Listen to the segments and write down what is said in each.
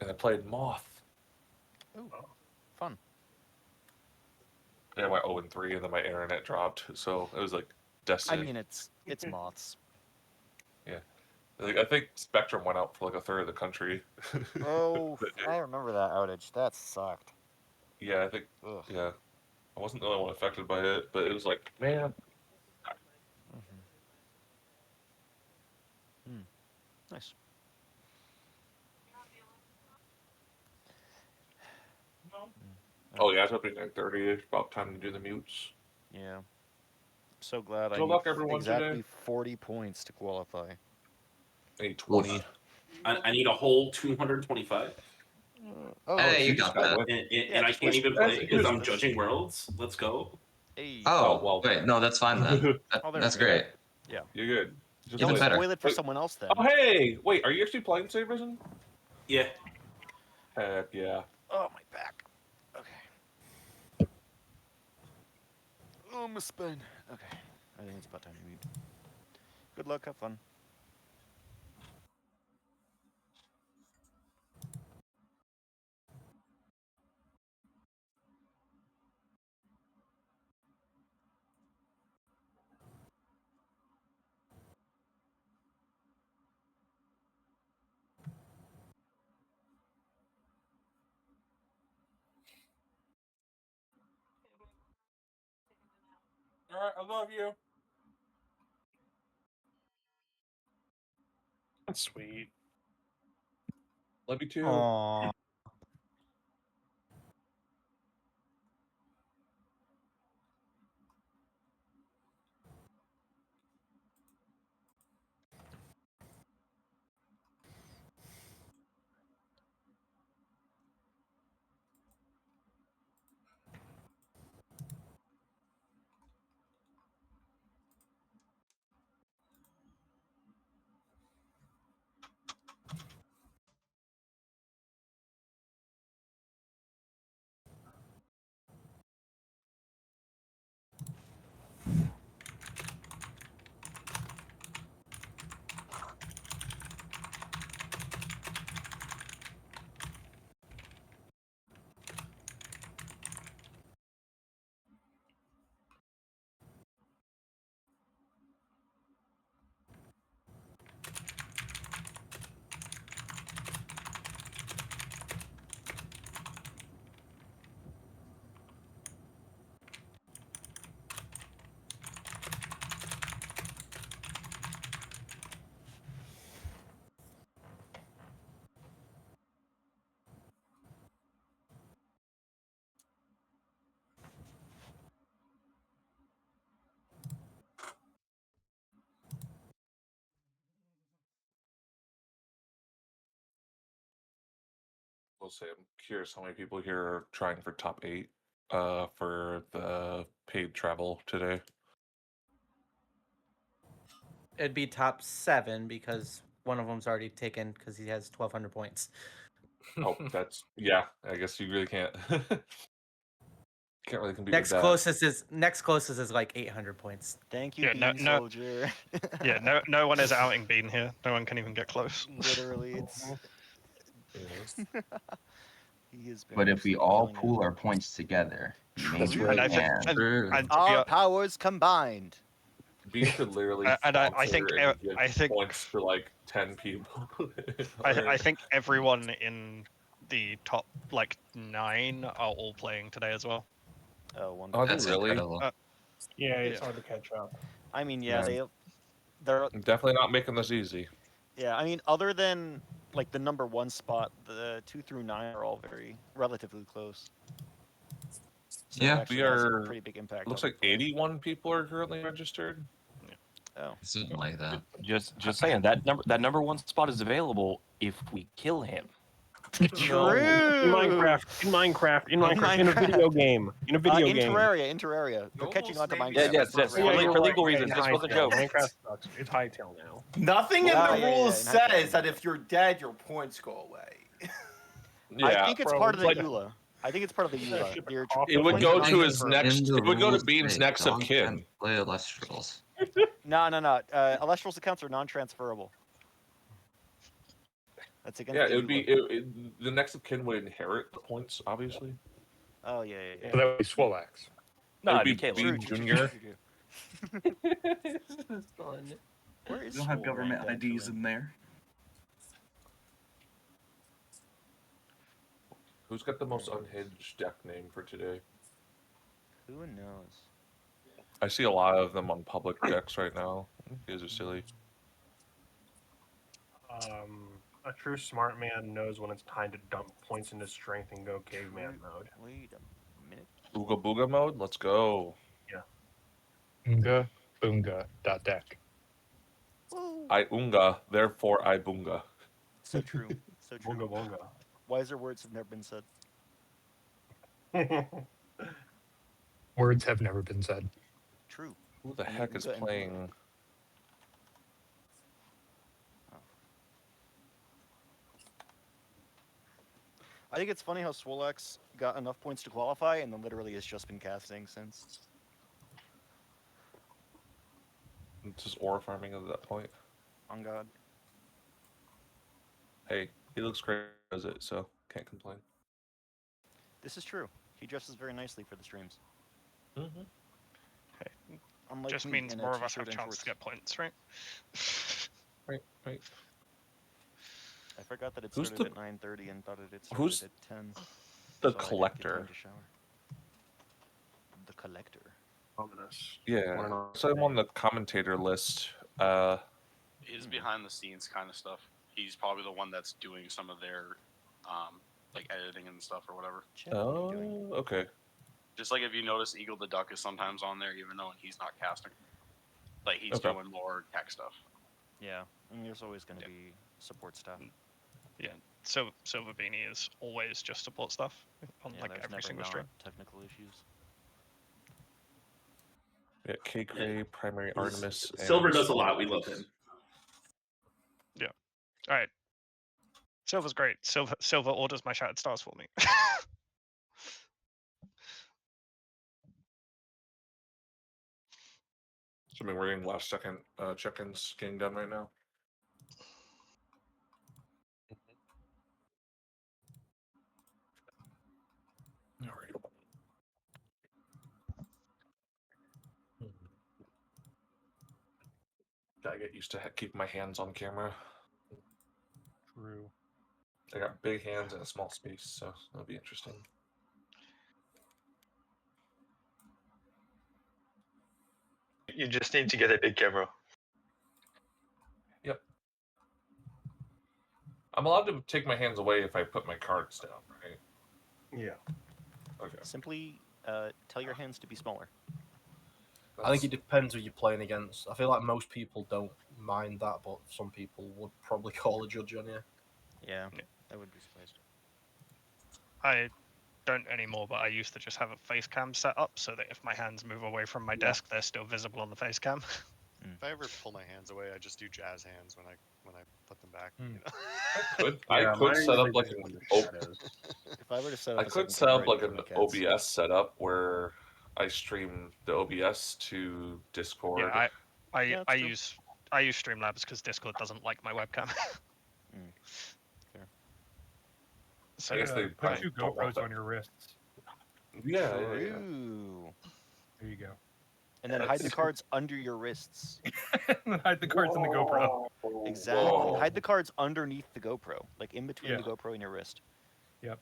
and I played Moth. Ooh, fun. And I went 0-3, and then my internet dropped. So it was like I Destiny. mean, it's moths. Yeah, like, I think Spectrum went out for like a third of the country. Oh, I remember that outage. That sucked. Yeah, I think. Ugh. Yeah, I wasn't the only one affected by it, but it was like, man. Mm-hmm. Hmm. Nice. Oh yeah, it's up to 9:30. It's about time to do the mutes. Yeah. I'm so glad I Good need luck, everyone, today. exactly 40 points to qualify. I need 20. I need a whole 225, Oh, Hey, You you just got gotta that. win. and I just can't wait. even That's play because I'm good. judging worlds. Let's go. Hey. Oh Oh, well. wait, no, that's fine then. Oh, there we That's go. great. Yeah. You're good. Just Even Don't play. better. spoil it for Wait. someone else then. Oh hey, wait. Are you actually playing Saberson? Yeah. Heck yeah. Oh, my back. Okay. Oh, my spine. Okay. I think it's about time to mute. Good luck. Have fun. All right, I love you. That's sweet. Love you too. Aww. We'll say I'm curious how many people here are trying for top 8 for the paid travel today. It'd be top 7 because one of them's already taken because he has 1,200 points. Oh, that's yeah. I guess you really can't can't really compete Next with closest is like 800 points. Thank you, Yeah, Bean Soldier. yeah. No one is outing Bean here. No one can even get close. Literally, it's. that. He has been. But if we absolutely all killing it. pool our points together, That's maybe right. we And I think, can. True. and to Our be, powers combined. Bean could literally and sponsor I think and give I think points to like 10 people. I think everyone in the top like 9 are all playing today as well. Oh, wonderful. Are they That's really? incredible. Yeah. Yeah, it's hard to catch up. I mean, yeah, Man. they're Definitely not making this easy. yeah. I mean, other than like the number 1 spot, the 2 through 9 are all very relatively close. So Yeah, it actually We has a are. pretty big impact. Looks on like the play. 81 people are currently registered. Oh, something like that. Just saying that number 1 spot is available if we kill him. true. In Minecraft, in a video game, in Terraria. They're catching on to Minecraft. Yes. It's not For, real. for legal reasons, this was a joke. Minecraft sucks. It's Hightail now. Nothing in Yeah, the yeah, rules yeah, in Hightail. says that if you're dead, your points go away. Yeah, I think it's bro, part of the like- EULA. I think it's part of the EULA. ship Your off it would points go are to not his transferable. next. In the It would go to rules Bean's say next of dog kin. can play Elestrals. No. Elestral's accounts are non-transferable. That's against. Yeah, the it would be Ula. the next of kin would inherit the points, obviously. Oh yeah. So that would be Swolax. No, It'd it'd be be Caleb. B Junior. Where is We don't have Swole government ranked, IDs actually? in there. Who's got the most unhinged deck name for today? Who knows? I see a lot of them on public decks right now. You guys are silly. A true smart man knows when it's time to dump points into strength and go caveman mode. Wait a minute. Ooga booga mode? Let's go. Unga boonga dot deck. I unga, therefore I boonga. So true. So true. Boonga Wiser words have never been said. boonga. Words have never been said. True. Who the And heck is Unga and playing? I think it's funny how Swolex got enough points to qualify and then literally has just been casting since. It's just aura farming at that point. On God. Hey, he looks great as it, so can't complain. This is true. He dresses very nicely for the streams. Mm-hmm. Unlike Just me means in a more of us have t-shirt and chance shorts. to get points, right? Right. I forgot that it Who's started the- at 9:30 and thought it had who's started at 10. The so I didn't get collector. time to shower. The collector. Ominous. Yeah. So I'm on the commentator list. His behind the scenes kind of stuff. He's probably the one that's doing some of their like editing and stuff or whatever. Chat, what are you doing? Okay. Just like if you notice Eagle the Duck is sometimes on there even though he's not casting. Like he's Okay. doing more tech stuff. Yeah, and there's always going to Yep. be support staff. Yeah. So Silver Beanie is always just support stuff on Yeah, like there's every never single not stream. technical issues. Yeah, K Cray, Primary Artemis. Silver and does a lot. We love him. All right. Silver's great. Silver orders my shattered stars for me. So we're getting last second check-ins getting done right now. All right. Gotta get used to keeping my hands on camera. True. I got big hands in a small space, so that'll be interesting. You just need to get a big camera. Yep. I'm allowed to take my hands away if I put my cards down, right? Yeah. Okay. Simply tell your hands to be smaller. I think it depends who you're playing against. I feel like most people don't mind that, but some people would probably call a judge on you. Yeah, I would be surprised. I don't anymore, but I used to just have a face cam set up so that if my hands move away from my desk, they're still visible on the face cam. If I ever pull my hands away, I just do jazz hands when I put them back. You know? I could set up like an If I were to set up, I could set up like an OBS setup where I stream the OBS to Discord. Yeah, I Yeah, I that's true. use Streamlabs because Discord doesn't like my webcam. Fair. So I guess they Put I two don't want GoPros that. on your wrists. Yeah. True. There you go. And then hide the cards under your wrists. Hide the cards in the GoPro. Exactly. Whoa. Hide the cards underneath the GoPro, like in between Yeah. the GoPro and your wrist. Yep.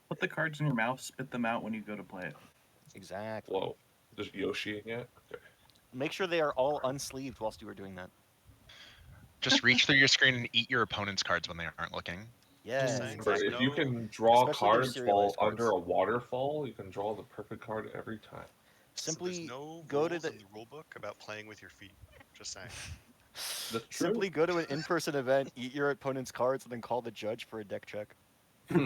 Put the cards in your mouth, spit them out when you go to play it. Exactly. Whoa. Just Yoshiing it? Okay. Make sure they are all unsleeved whilst you are doing that. Just reach through your screen and eat your opponent's cards when they aren't looking. Yeah. Remember, if you can draw Especially their cards while serialized cards. under a waterfall, you can draw the perfect card every time. Simply There's no go to rules the in the rule book about playing with your feet. Just saying. That's true. simply go to an in-person event, eat your opponent's cards, and then call the judge for a deck check.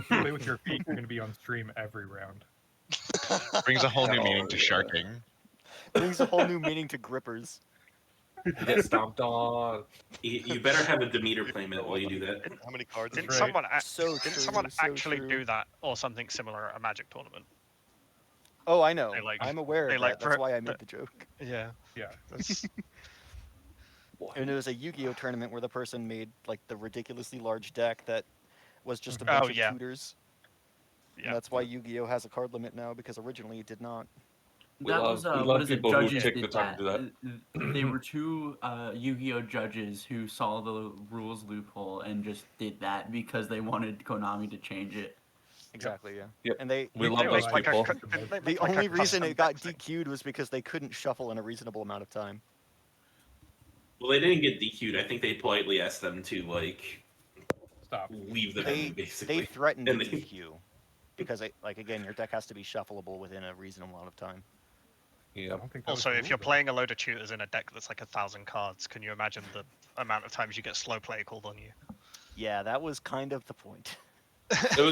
Play with your feet. You're going to be on stream every round. Brings a whole new meaning to sharking. Brings a whole new meaning to grippers. You get stomped on. You better have a Demeter playmat while you do that. How many cards? didn't right. someone So didn't true, someone so actually true. do that or something similar at a Magic tournament? Oh, I know. They, like- I'm aware they, of like, that. That's pro- why I made the joke. Yeah. Yeah. That's, And it was a Yu-Gi-Oh tournament where the person made like the ridiculously large deck that was just a Oh, bunch of yeah. tutors. And Yeah. that's why Yu-Gi-Oh has a card limit now, because originally it did not. We That love, was we what love is it? people who Judges take the did time that. to do that. They were two Yu-Gi-Oh judges who saw the rules loophole and just did that because they wanted Konami to change it. Exactly, yeah. Yep. And they We They love those make like a people. cu- they the make like a only reason custom it got deck thing. DQ'd was because they couldn't shuffle in a reasonable amount of time. Well, they didn't get DQ'd. I think they politely asked them to like Stop. leave the venue, basically. They threatened to And they- DQ because again, your deck has to be shuffleable within a reasonable amount of time. Yeah. I don't think that was Also, the if rule, you're though. playing a load of tutors in a deck that's like 1,000 cards, can you imagine the amount of times you get slow play called on you? Yeah, that was kind of the point. It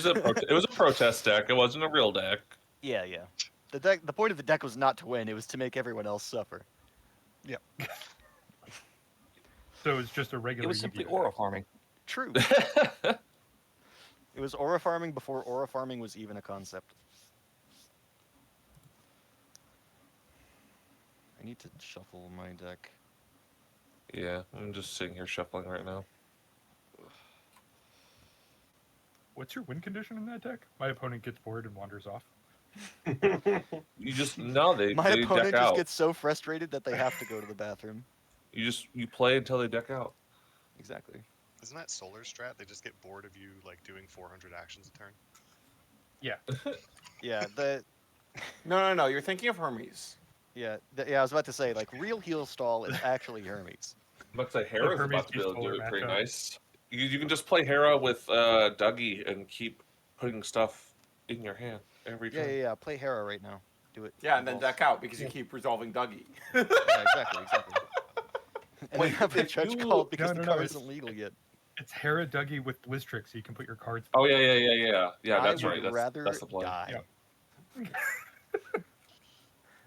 was a protest deck. It wasn't a real deck. Yeah, yeah. The point of the deck was not to win; it was to make everyone else suffer. Yep. So it's just a regular. It was simply Yu-Gi-Oh aura deck. farming. True. It was aura farming before aura farming was even a concept. I need to shuffle my deck. Yeah, I'm just sitting here shuffling right now. What's your win condition in that deck? My opponent gets bored and wanders off. You just no, they My opponent deck just out. gets so frustrated that they have to go to the bathroom. You play until they deck out. Exactly. Isn't that solar strat? They just get bored of you like doing 400 actions a turn. Yeah. Yeah, No. You're thinking of Hermes. yeah, I was about to say, like, real heel stall is actually Hermes. Looks like Hera's Hermes about to be able to do Solar it pretty matchup. nice. You can just play Hera with Dougie and keep putting stuff in your hand every Yeah, turn. yeah, yeah. Play Hera right now. Do it. Yeah, and then Balls. deck out because you keep resolving Dougie. Yeah, exactly. And Wait, then have a if judge you- called because No, the no, card it's- isn't legal yet. It's Hera Dougie with Blistrix, so you can put your cards. Oh yeah. Yeah, that's I right. would rather That's the play. die. Yeah.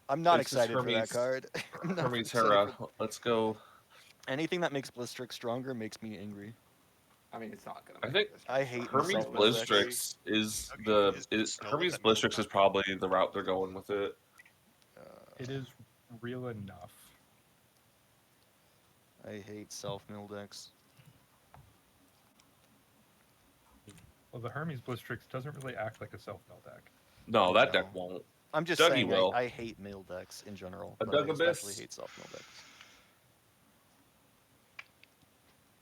I'm not It's just excited for that Hermes- card. I'm not Hermes excited Hera. for- Let's go. Anything that makes Blistrix stronger makes me angry. I mean, it's not gonna. I make think this. I hate Hermes myself. Blistrix is Okay, the is the snow Hermes that middle Blistrix is button? probably the route they're going with it. It is real enough. I hate self-mill decks. Well, the Hermes Blistrix doesn't really act like a self-mill deck. No, that No. deck won't. I'm just Dougie saying will. I hate mill decks in general, A but I Doug especially Abyss. hate self-mill decks.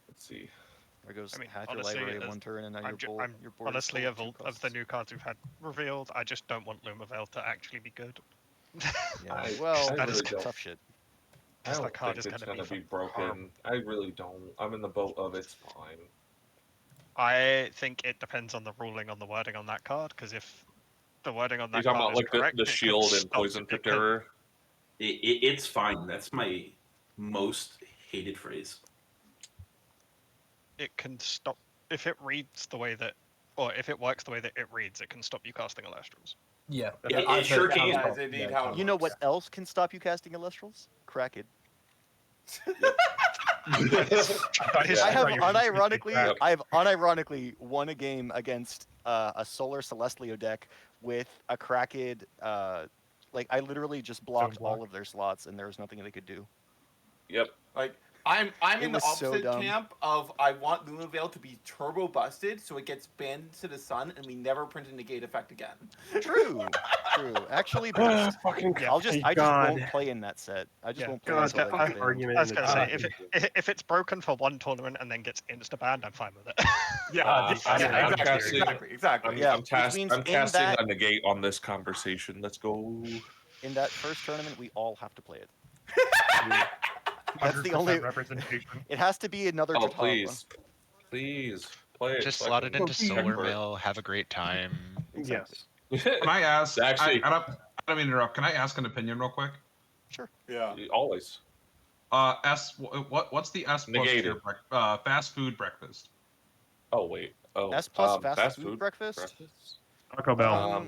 Let's see. There goes I mean, half your honestly, library in as- one turn, and now I'm, ju- you're I'm board is honestly full of, two of the costs. new cards we've had revealed, I just don't want Lumavale to actually be good. Yeah, well, I that is really don't. tough shit. I Just don't that card think is it's gonna gonna be be broken. I really don't. I'm in the boat of it's fine. I think it depends on the ruling on the wording on that card, because if the wording on Are you that talking card about is like correct, the it can shield and stop- poison it pick can- error? It's fine. That's my most hated phrase. It can stop if it reads the way that, or if it works the way that it reads, it can stop you casting Elestrals. Yeah, It I've sure heard that can. as well. That's indeed Yeah, how it You know works. what else can stop you casting Elestrals? Kraken. I I have unironically, Yep. I've unironically won a game against a Solar Celestlio deck with a Kraken. Like I literally just blocked block. all of their slots, and there was nothing they could do. Yep. Like I'm It in the was so opposite dumb. camp of I want Lumavale to be turbo busted so it gets banned to the sun and we never print a negate effect again. True, true. Actually, best. Fucking I just won't play in that set. I just Yeah. won't play God, until that they fucking get banned. argument I was in gonna the say, chat. if it's broken for one tournament and then gets insta banned, I'm fine with it. Yeah, I'm casting- exactly. Yeah, I'm, which casting means in that- a negate on this conversation. Let's go. In that first tournament, we all have to play it. 100% That's the only representation. It has to be another. Oh Chautauqua. please play it. Just so I slot it can into Solar temper it. Mill. Have a great time. Yes. Can I ask? Actually- I don't mean to interrupt. Can I ask an opinion real quick? Sure. Yeah. Always. What's the S plus Negated. tier fast food breakfast? Oh wait. Oh. S plus fast food breakfast? Taco Bell.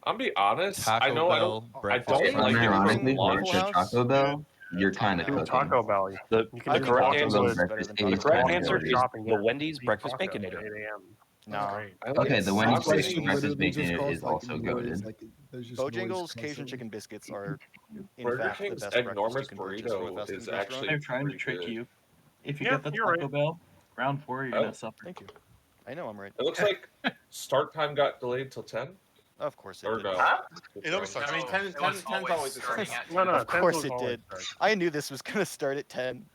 I'm be honest. Taco I know Bell, I breakfast don't like it Ironically, for lunch. for Taco Bell, you're kind of cooking. Taco Bell. The You I correct think Taco answer Bell is is better than the Taco correct Bell. answer is Shopping the at Wendy's Beef breakfast Taco at baconator. 8 a.m. Nah. Okay, the Wendy's honestly, Chicken breakfast bacon is also goaded. Bojangles Cajun chicken biscuits are, in Burger fact, the King's best breakfast you enormous can purchase from a burrito fast is food actually restaurant. They're trying to pretty trick good. you. If you Yeah, get the you're Taco Bell, round 4, you're Oh. gonna suffer. Thank you. I know I'm right. It looks like start time got delayed till 10. Of course it Or did. no? It always starts. I mean, at 10, 10, 10's always the starting start. at No, 10. Of course 10 it always did. starts. I knew this was gonna start at 10.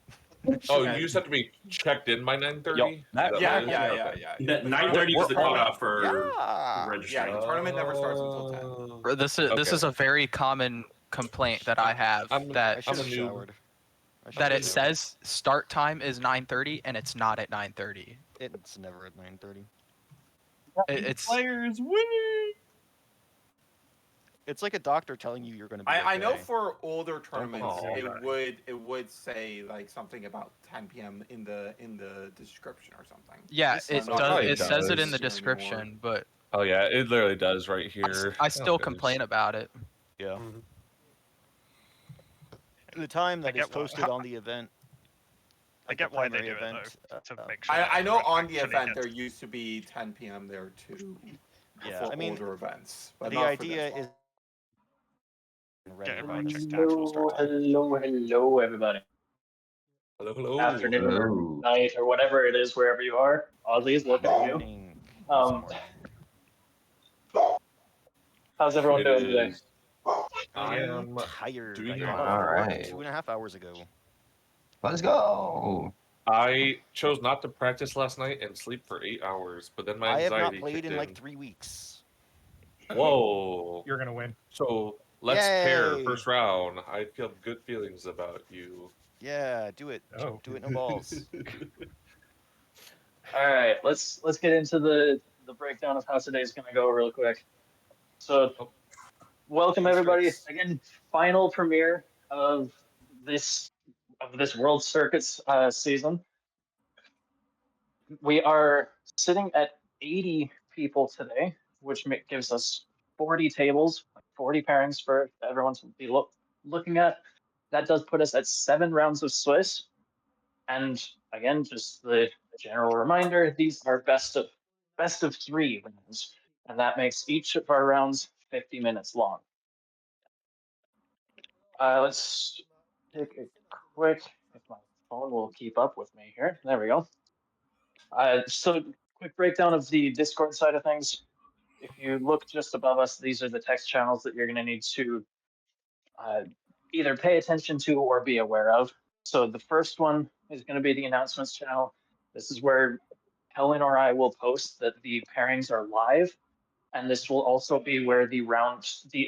Oh, you just have to be checked in by 9:30. Yup, that- Yeah, what it is? yeah, Okay. yeah, That The 9:30 was the tournament- cutoff for Yeah. registering. Yeah, the tournament never starts until 10. This Okay. is a very common complaint that I have I'm that I should have a noob. showered. that it says start time is 9:30 and it's not at 9:30. It's never at 9:30. It's Players win. It's like a doctor telling you you're gonna be. I know okay. for older tournaments, call it that. would say like something about 10 p.m. in the description or something. yeah, This it is does. not- It it says it does. in the Here description, anymore. but Oh yeah, it literally does right I, here. I still Oh, goodness. complain about it. Yeah. Mhm. The time that is get what- posted on the event. I like get the why they primary do event, it though, to make sure. I know everyone on the actually event gets- there used to be 10 p.m. there too. Yeah, for I mean, older events. But the not for idea this is. Get everyone Right. checked actual start time. Hello, everybody. Hello, hello. Afternoon or Hello. night or whatever it is, wherever you are. Oddly's, look at you. Morning. It's Um, morning. How's everyone It doing today? is- I am tired. I doing got all off work right. 2.5 hours ago. Let's go. I chose not to practice last night and sleep for 8 hours, but then my I have anxiety not played kicked in in. like 3 weeks. Whoa. You're gonna win. So let's pair Yay. first round. I feel good feelings about you. Yeah, do it. Oh. Do it, no balls. All right, let's get into the breakdown of how today's gonna go real quick. So, welcome everybody again. Final premiere of this World Circuits season. We are sitting at 80 people today, which gives us 40 tables, 40 pairings for everyone to be looking at. That does put us at 7 rounds of Swiss. And again, just the general reminder, these are best of 3 rounds. And that makes each of our rounds 50 minutes long. Let's take a quick, if my phone will keep up with me here. There we go. So quick breakdown of the Discord side of things. If you look just above us, these are the text channels that you're going to need to either pay attention to or be aware of. So the first one is going to be the announcements channel. This is where Helen or I will post that the pairings are live. And this will also be where the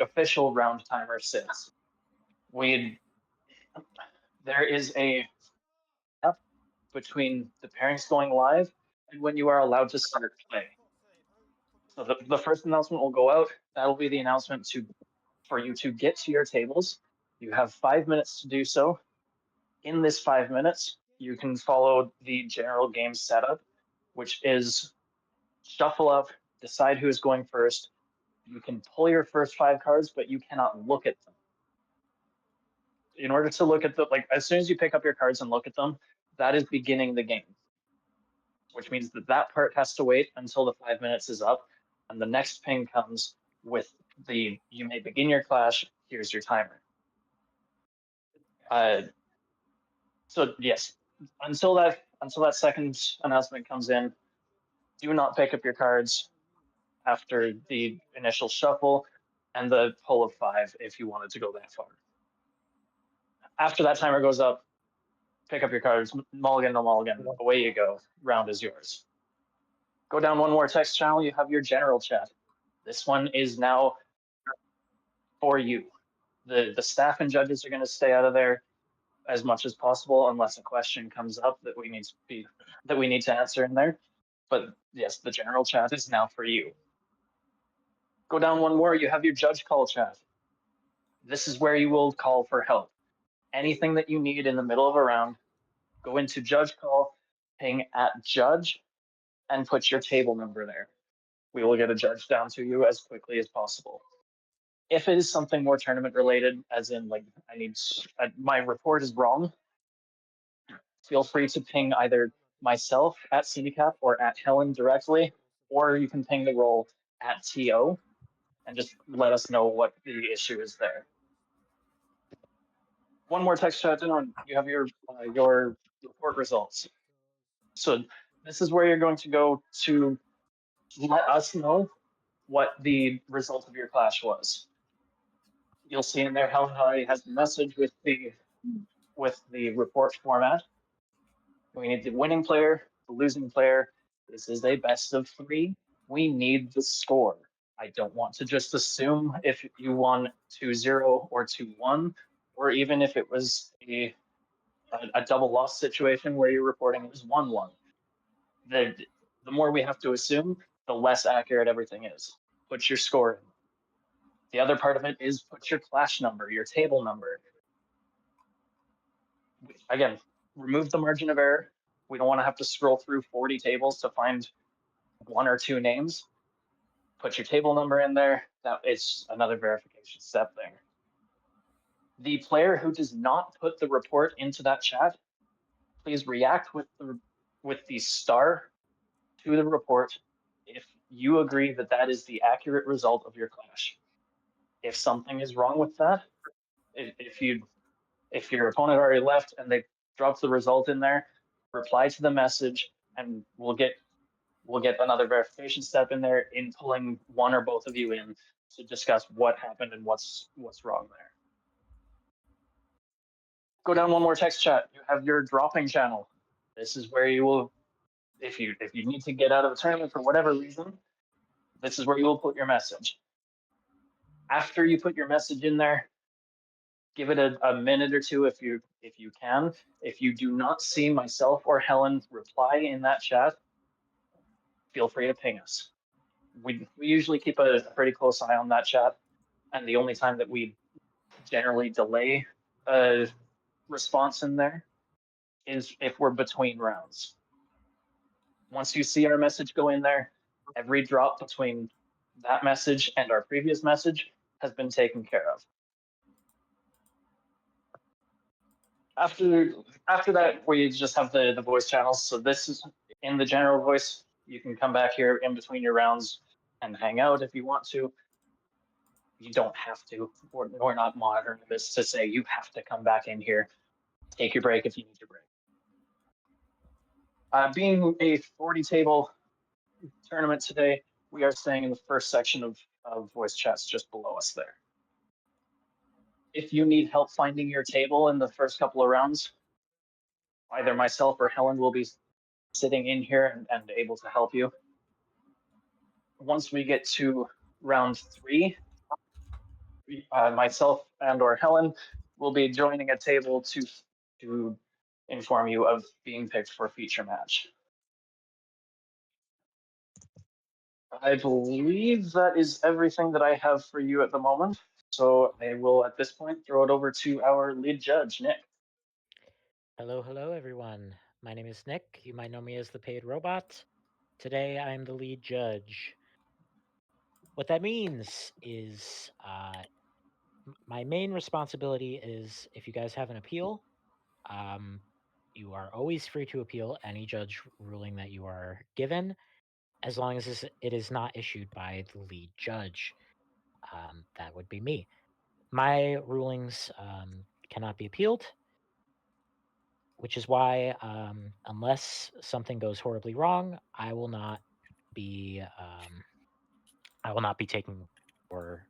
official round timer sits. There is a gap between the pairings going live and when you are allowed to start play. So the first announcement will go out. That'll be the announcement for you to get to your tables. You have 5 minutes to do so. In this 5 minutes, you can follow the general game setup, which is shuffle up, decide who's going first. You can pull your first 5 cards, but you cannot look at them. In order to look at as soon as you pick up your cards and look at them, that is beginning the game, which means that part has to wait until the 5 minutes is up, and the next ping comes with you may begin your clash, here's your timer. So yes, until that second announcement comes in, do not pick up your cards after the initial shuffle and the pull of 5 if you wanted to go that far. After that timer goes up, pick up your cards, mulligan to mulligan, away you go, round is yours. Go down one more text channel, you have your general chat. This one is now for you. The staff and judges are going to stay out of there as much as possible unless a question comes up that we need to answer in there. But yes, the general chat is now for you. Go down one more, you have your judge call chat. This is where you will call for help. Anything that you need in the middle of a round, go into judge call, ping @judge, and put your table number there. We will get a judge down to you as quickly as possible. If it is something more tournament related, as in my report is wrong, feel free to ping either myself @CineCap or @Helen directly, or you can ping the role at TO and just let us know what the issue is there. One more text chat, and you have your report results. So this is where you're going to go to let us know what the result of your clash was. You'll see in there how has the message with the report format. We need the winning player, the losing player. This is a best of 3. We need the score. I don't want to just assume if you won 2-0 or 2-1, or even if it was a double loss situation where you're reporting it was 1-1. The more we have to assume, the less accurate everything is. Put your score in. The other part of it is put your clash number, your table number. Again, remove the margin of error. We don't want to have to scroll through 40 tables to find 1 or 2 names. Put your table number in there. That is another verification step there. The player who does not put the report into that chat, please react with the star to the report if you agree that that is the accurate result of your clash. If something is wrong with that, if your opponent already left and they dropped the result in there, reply to the message, and we'll get another verification step in there in pulling one or both of you in to discuss what happened and what's wrong there. Go down one more text chat. You have your dropping channel. This is where you will, if you need to get out of the tournament for whatever reason, this is where you will put your message. After you put your message in there, give it a minute or two if you can. If you do not see myself or Helen reply in that chat, feel free to ping us. We usually keep a pretty close eye on that chat, and the only time that we generally delay a response in there is if we're between rounds. Once you see our message go in there, every drop between that message and our previous message has been taken care of. After that, we just have the voice channels. So this is in the general voice. You can come back here in between your rounds and hang out if you want to. You don't have to. We're not monitoring this to say you have to come back in here. Take your break if you need your break. Being a 40-table tournament today, we are staying in the first section of voice chats just below us there. If you need help finding your table in the first couple of rounds, either myself or Helen will be sitting in here and able to help you. Once we get to round 3, myself and or Helen will be joining a table to inform you of being picked for a feature match. I believe that is everything that I have for you at the moment. So I will, at this point, throw it over to our lead judge, Nick. Hello, everyone. My name is Nick. You might know me as the Paid Robot. Today, I'm the lead judge. What that means is my main responsibility is if you guys have an appeal, you are always free to appeal any judge ruling that you are given, as long as it is not issued by the lead judge. That would be me. My rulings cannot be appealed, which is why, unless something goes horribly wrong, I will not be taking or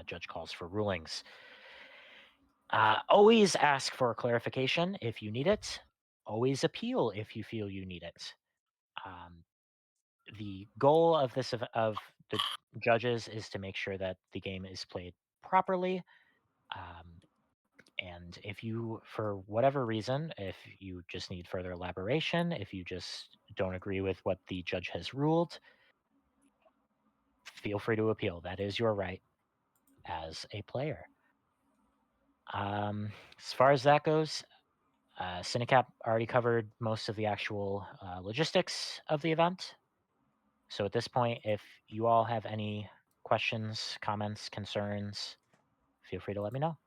judge calls for rulings. Always ask for clarification if you need it. Always appeal if you feel you need it. The goal of the judges is to make sure that the game is played properly. And if you, for whatever reason, if you just need further elaboration, if you just don't agree with what the judge has ruled, feel free to appeal. That is your right as a player. As far as that goes, Cinecap already covered most of the actual logistics of the event. So at this point, if you all have any questions, comments, concerns, feel free to let me know.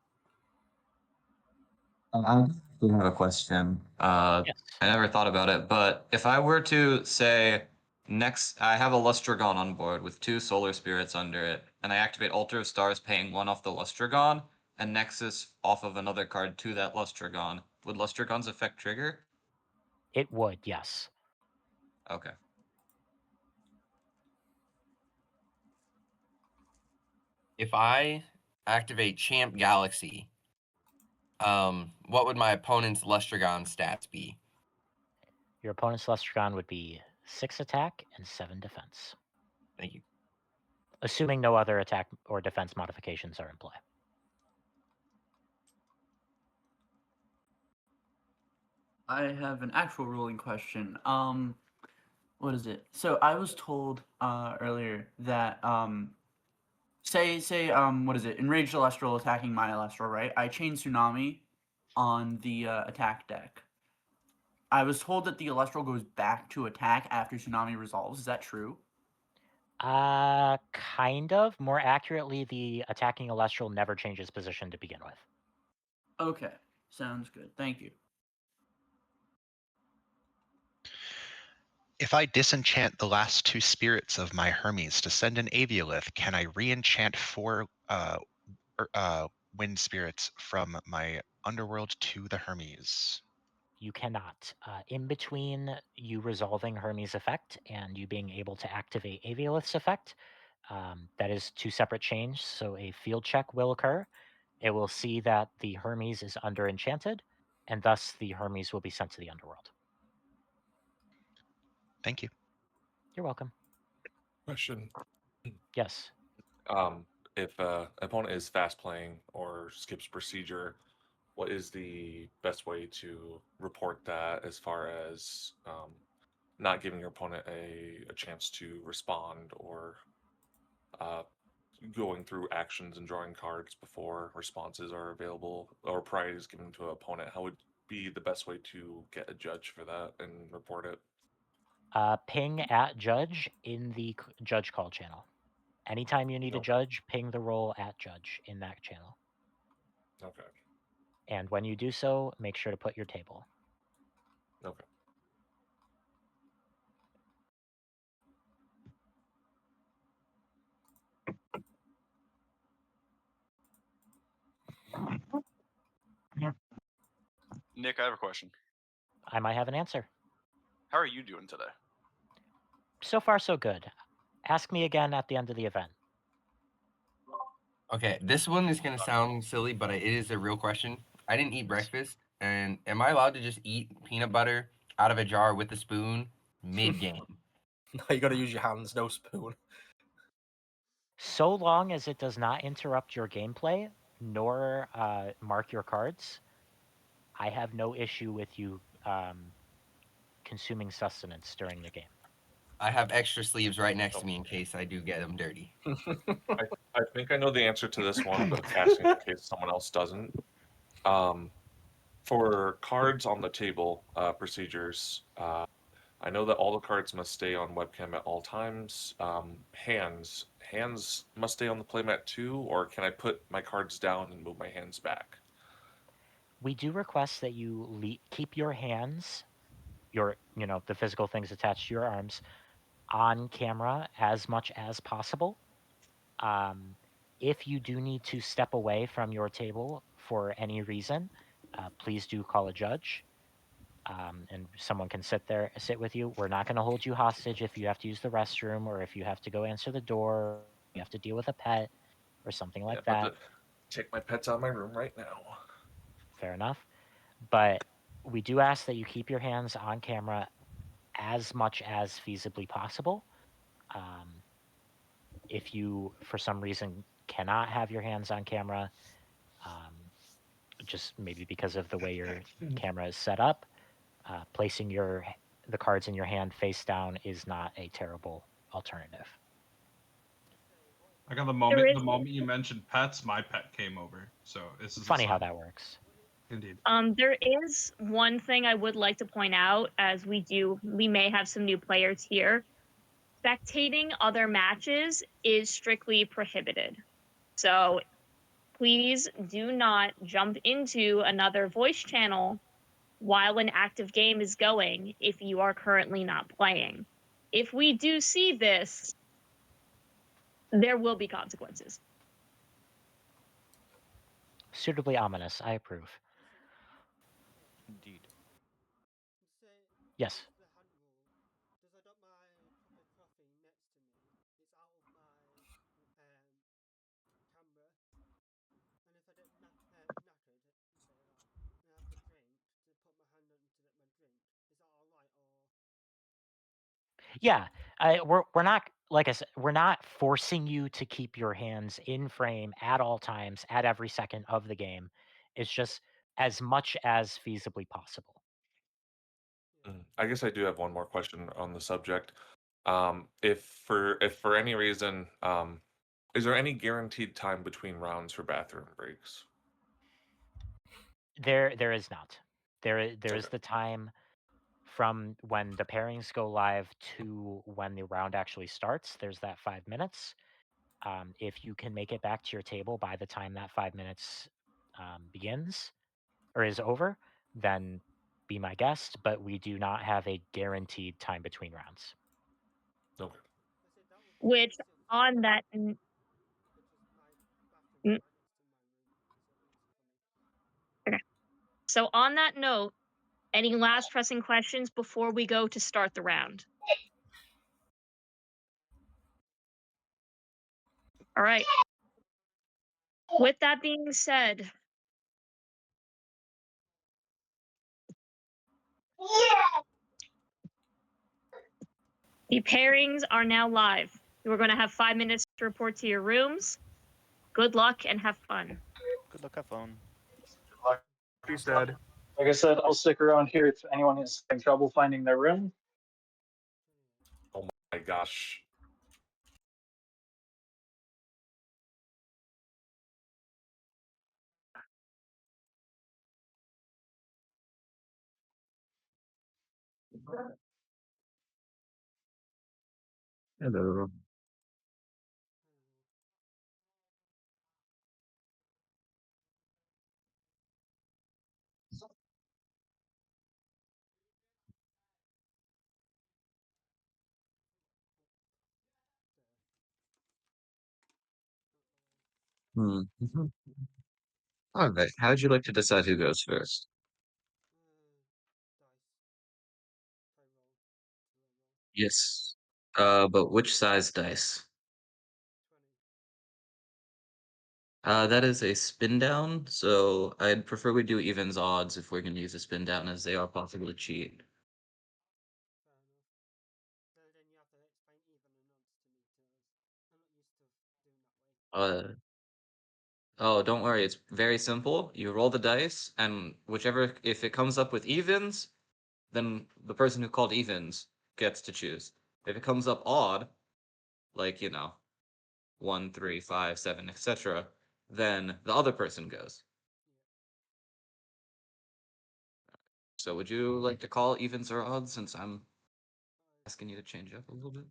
I do have a question. Yes. I never thought about it, but if I were to say Next, I have a Lustragon on board with 2 Solar Spirits under it, and I activate Altar of Stars, paying 1 off the Lustragon, and Nexus off of another card to that Lustragon. Would Lustragon's effect trigger? It would, yes. Okay. If I activate Champ Galaxy, what would my opponent's Lustragon stats be? Your opponent's Lustragon would be 6 attack and 7 defense. Thank you. Assuming no other attack or defense modifications are in play. I have an actual ruling question. What is it? So I was told earlier that say what is it? Enraged Elestral attacking my Elestral, right? I chain Tsunami on the attack deck. I was told that the Elestral goes back to attack after Tsunami resolves. Is that true? Kind of. More accurately, the attacking Elestral never changes position to begin with. Okay, sounds good. Thank you. If I disenchant the last 2 spirits of my Hermes to send an Aviolith, can I re-enchant 4 wind spirits from my underworld to the Hermes? You cannot. In between you resolving Hermes' effect and you being able to activate Aviolith's effect, that is 2 separate chains, so a field check will occur. It will see that the Hermes is under enchanted, and thus the Hermes will be sent to the underworld. Thank you. You're welcome. Question. Yes. If opponent is fast playing or skips procedure, what is the best way to report that as far as not giving your opponent a chance to respond or going through actions and drawing cards before responses are available or priority is given to an opponent? How would be the best way to get a judge for that and report it? Ping at judge in the judge call channel. Anytime you need a judge, ping the role at judge in that channel. Okay. And when you do so, make sure to put your table. Okay. Nick, I have a question. I might have an answer. How are you doing today? So far, so good. Ask me again at the end of the event. Okay, this one is gonna sound silly, but it is a real question. I didn't eat breakfast, and am I allowed to just eat peanut butter out of a jar with a spoon mid-game? No, you gotta use your hands, no spoon. So long as it does not interrupt your gameplay, nor mark your cards, I have no issue with you consuming sustenance during the game. I have extra sleeves right next to me in case I do get them dirty. I think I know the answer to this one, but asking in case someone else doesn't. For cards on the table procedures, I know that all the cards must stay on webcam at all times. Hands must stay on the playmat too, or can I put my cards down and move my hands back? We do request that you keep your hands, the physical things attached to your arms, on camera as much as possible. If you do need to step away from your table for any reason, please do call a judge. And someone can sit with you. We're not going to hold you hostage if you have to use the restroom or if you have to go answer the door, you have to deal with a pet or something like that. Take my pets out of my room right now. Fair enough. But we do ask that you keep your hands on camera as much as feasibly possible. If you, for some reason, cannot have your hands on camera, just maybe because of the way your camera is set up, placing the cards in your hand face down is not a terrible alternative. I got the moment you mentioned pets, my pet came over. So it's Funny how that works. Indeed. There is one thing I would like to point out, as we may have some new players here. Spectating other matches is strictly prohibited. So please do not jump into another voice channel while an active game is going if you are currently not playing. if we do see this, there will be consequences. Suitably ominous. I approve. Indeed. Yes. Yeah, we're not like I said, we're not forcing you to keep your hands in frame at all times, at every second of the game. It's just as much as feasibly possible. I guess I do have one more question on the subject. If for any reason, is there any guaranteed time between rounds for bathroom breaks? There is not. There is Okay. the time from when the pairings go live to when the round actually starts. There's that 5 minutes. If you can make it back to your table by the time that 5 minutes begins or is over, then be my guest. But we do not have a guaranteed time between rounds. Okay. Which on that okay. So on that note, any last pressing questions before we go to start the round? All right. With that being said, the pairings are now live. You are going to have 5 minutes to report to your rooms. Good luck and have fun. Good luck, have fun. Like you said. Like I said, I'll stick around here if anyone is having trouble finding their room. Oh my gosh. Hello. Hmm. All right. How would you like to decide who goes first? Yes. But which size dice? That is a spin down, so I'd prefer we do evens odds if we're gonna use a spin down, as they are possible to cheat. Uh, oh, don't worry, it's very simple. You roll the dice, and whichever, if it comes up with evens, then the person who called evens gets to choose. If it comes up odd, like, 1, 3, 5, 7, etc., then the other person goes. So would you like to call evens or odds, since I'm asking you to change up a little bit?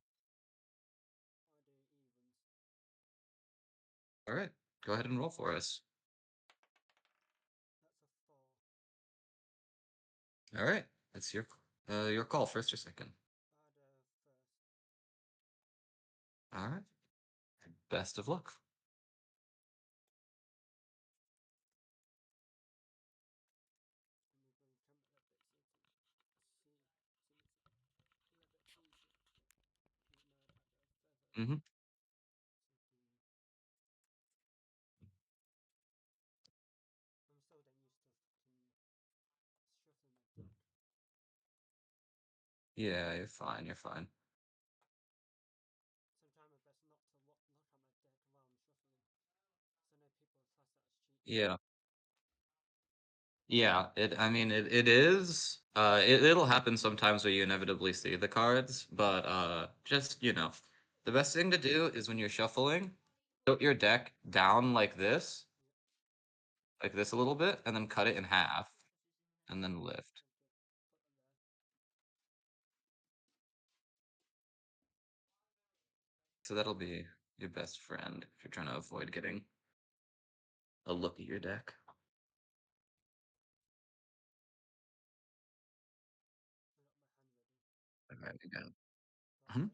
All right, go ahead and roll for us. All right, that's your call, first or second. All right, best of luck. Mm-hmm. Yeah, you're fine. You're fine. Yeah. Yeah, I mean, it is. It'll happen sometimes where you inevitably see the cards, but just the best thing to do is when you're shuffling, tilt your deck down like this a little bit, and then cut it in half, and then lift. So that'll be your best friend if you're trying to avoid getting a look at your deck. All right, again. Mhm.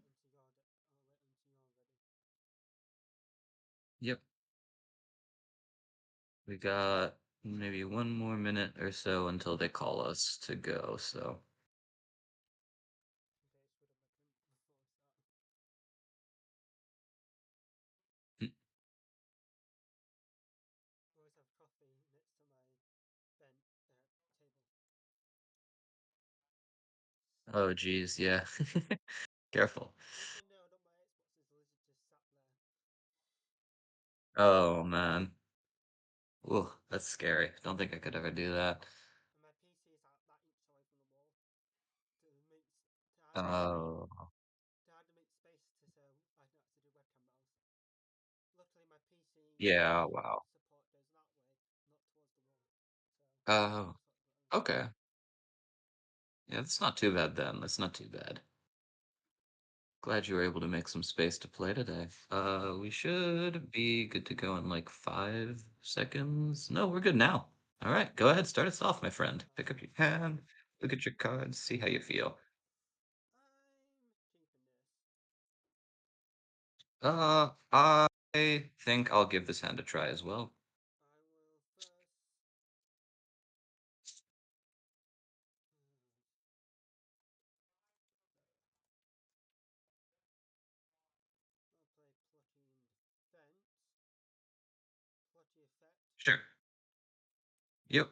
Yep. We got maybe one more minute or so until they call us to go, so. Mm. Oh, geez, yeah. Careful. Oh, man. Ooh, that's scary. Don't think I could ever do that. Oh. Yeah, wow. Oh, okay. Yeah, that's not too bad then. That's not too bad. Glad you were able to make some space to play today. We should be good to go in like 5 seconds. No, we're good now. All right, go ahead, start us off, my friend. Pick up your hand, look at your cards, see how you feel. I think I'll give this hand a try as well. Sure. Yep.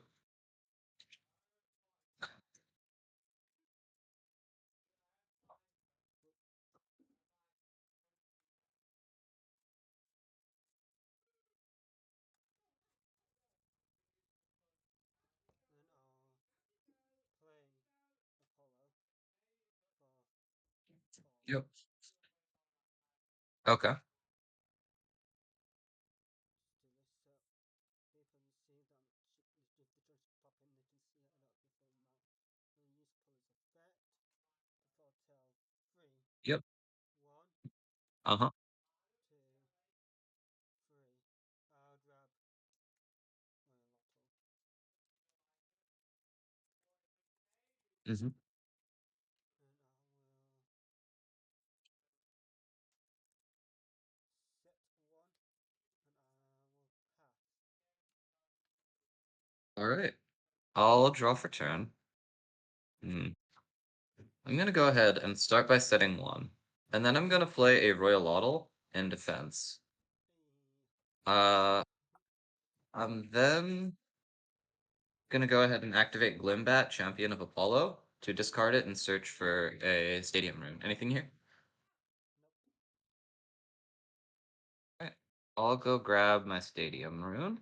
Yep. Okay. Yep. Uh-huh. Mm-hmm. All right. I'll draw for turn. Hmm. I'm gonna go ahead and start by setting one. And then I'm gonna play a Royal Laudel in defense. Uh, I'm then gonna go ahead and activate Glimbat, Champion of Apollo, to discard it and search for a Stadium Rune. Anything here? Alright. I'll go grab my Stadium Rune.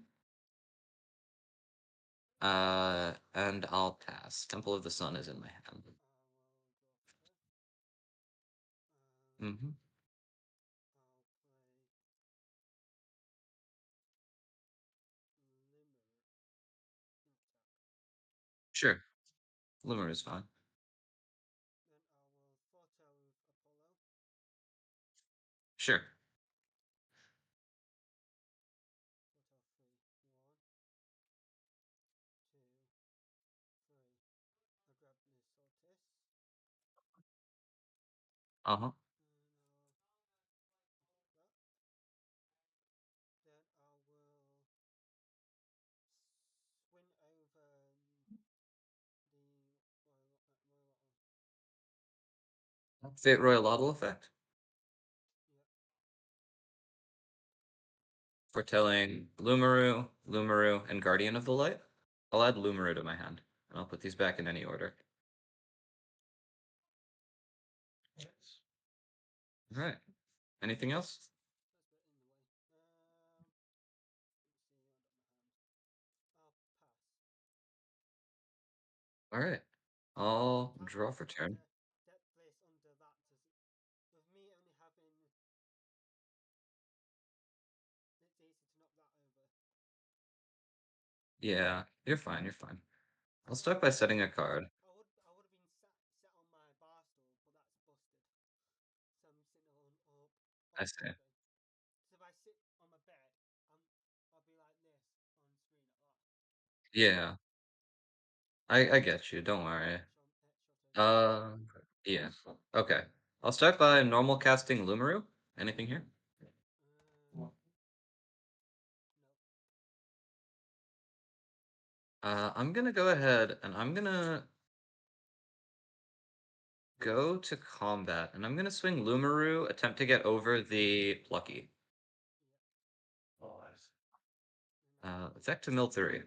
And I'll pass. Temple of the Sun is in my hand. Mm-hmm. Sure. Limmer is fine. Sure. Uh-huh. Fate Royal Laudel effect. Foretelling Lumaru, Lumaru, and Guardian of the Light. I'll add Lumaru to my hand, and I'll put these back in any order. All right. Anything else? All right. I'll draw for turn. Yeah, you're fine. You're fine. I'll start by setting a card. I see. Yeah, I get you. Don't worry. Yeah. Okay. I'll start by normal casting Lumaru. Anything here? I'm gonna go ahead and I'm gonna go to combat, and I'm gonna swing Lumaru, attempt to get over the Plucky. Effect to mill 3.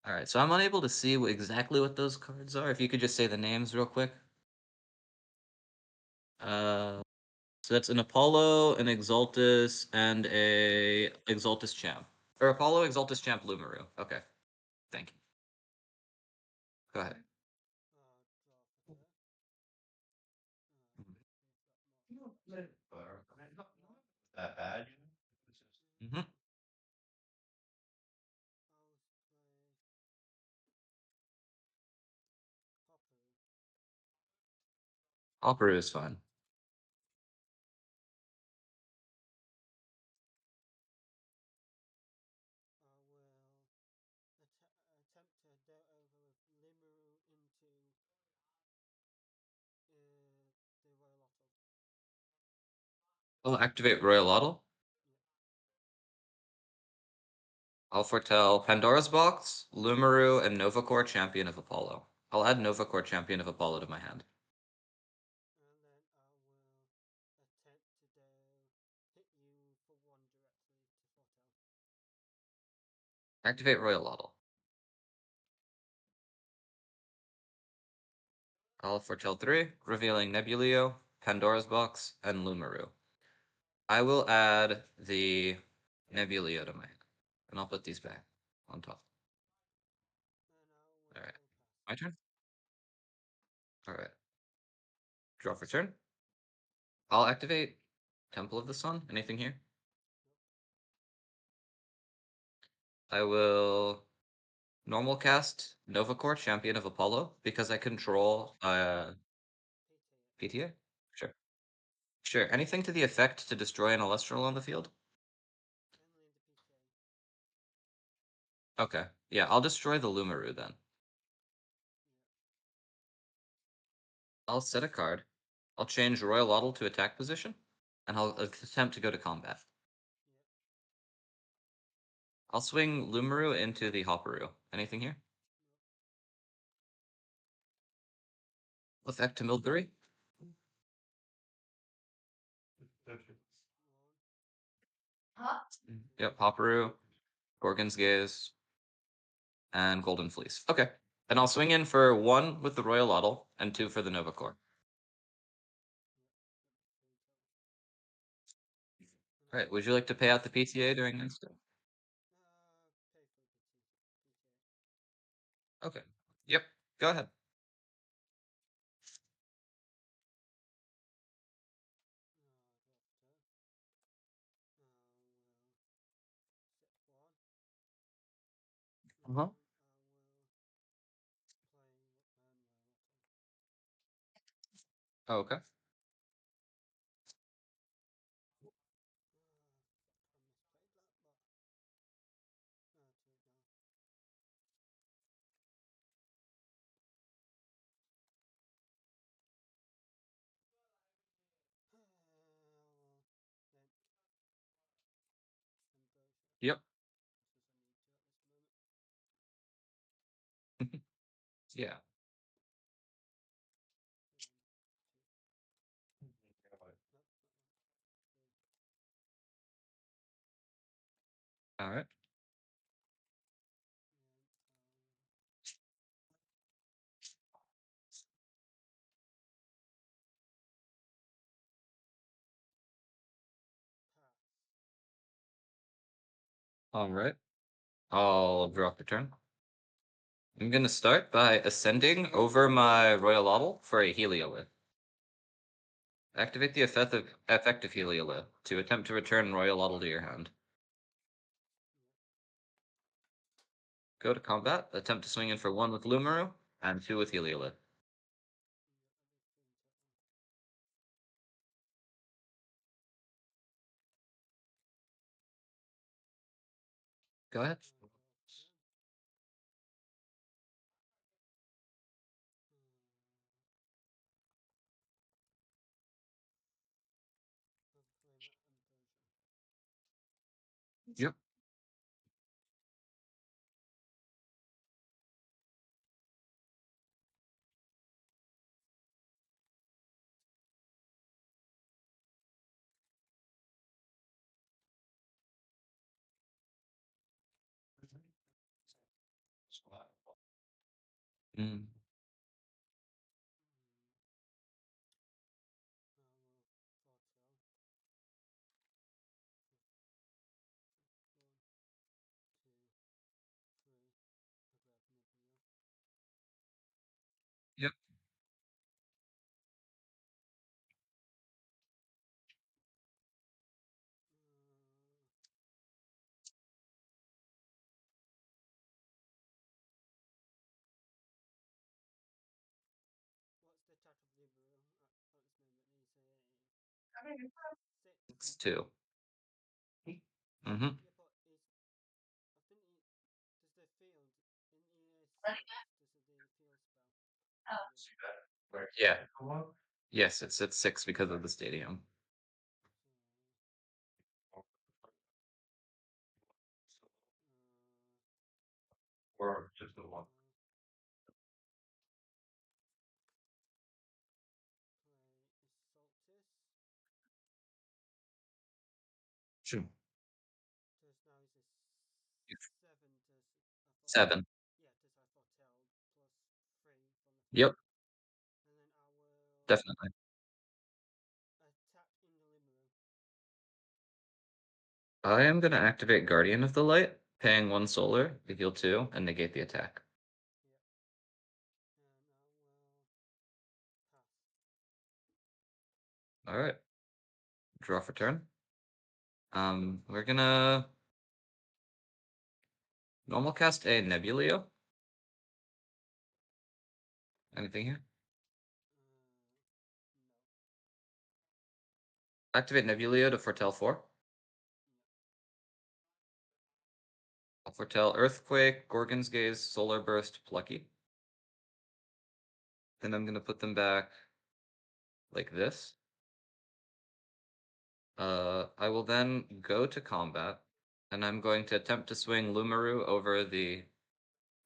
Alright, so I'm unable to see exactly what those cards are. If you could just say the names real quick. So that's an Apollo, an Exaltus, and a Exaltus Champ. Or Apollo, Exaltus Champ, Lumaru. Okay. Thank you. Go ahead. That bad? Mm-hmm. Opera is fine. I'll activate Royal Otto. I'll foretell Pandora's Box, Lumaru, and Novacore Champion of Apollo. I'll add Novacore Champion of Apollo to my hand. Activate Royal Otto. I'll foretell 3, revealing Nebuleo, Pandora's Box, and Lumaru. I will add the Nebuleo to my hand, and I'll put these back on top. Alright. My turn? Alright. Draw for turn. I'll activate Temple of the Sun. Anything here? I will normal cast Novacore, Champion of Apollo, because I control PTA? Sure. Sure. Anything to the effect to destroy an elestral on the field? Okay. Yeah, I'll destroy the Lumaru then. I'll set a card. I'll change Royal Otto to attack position, and I'll attempt to go to combat. I'll swing Lumaru into the Hopperu. Anything here? Effect to mill 3. Yep, Hopperu, Gorgon's Gaze, and Golden Fleece. Okay. Then I'll swing in for 1 with the Royal Otto and 2 for the Novacore. Alright, would you like to pay out the PTA during next step? Okay. Yep, go ahead. Uh-huh. Oh, okay. Yep. Yeah. Alright. Alright. I'll drop the turn. I'm gonna start by ascending over my Royal Otto for a Heliolith. Activate the effect of Heliolith to attempt to return Royal Otto to your hand. Go to combat, attempt to swing in for 1 with Lumaru, and 2 with Heliolith. Go ahead. Yep. Mm. Yep. It's 2. Mm-hmm. Yeah. Yes, it's at 6 because of the stadium. Or just the one. Sure. 7. Yep. Definitely. I am going to activate Guardian of the Light, paying 1 solar, to heal 2, and negate the attack. Alright. Draw for turn. We're gonna normal cast a Nebuleo. Anything here? Activate Nebuleo to foretell 4. I'll foretell Earthquake, Gorgon's Gaze, Solar Burst, Plucky. Then I'm gonna put them back like this. I will then go to combat, and I'm going to attempt to swing Lumaru over the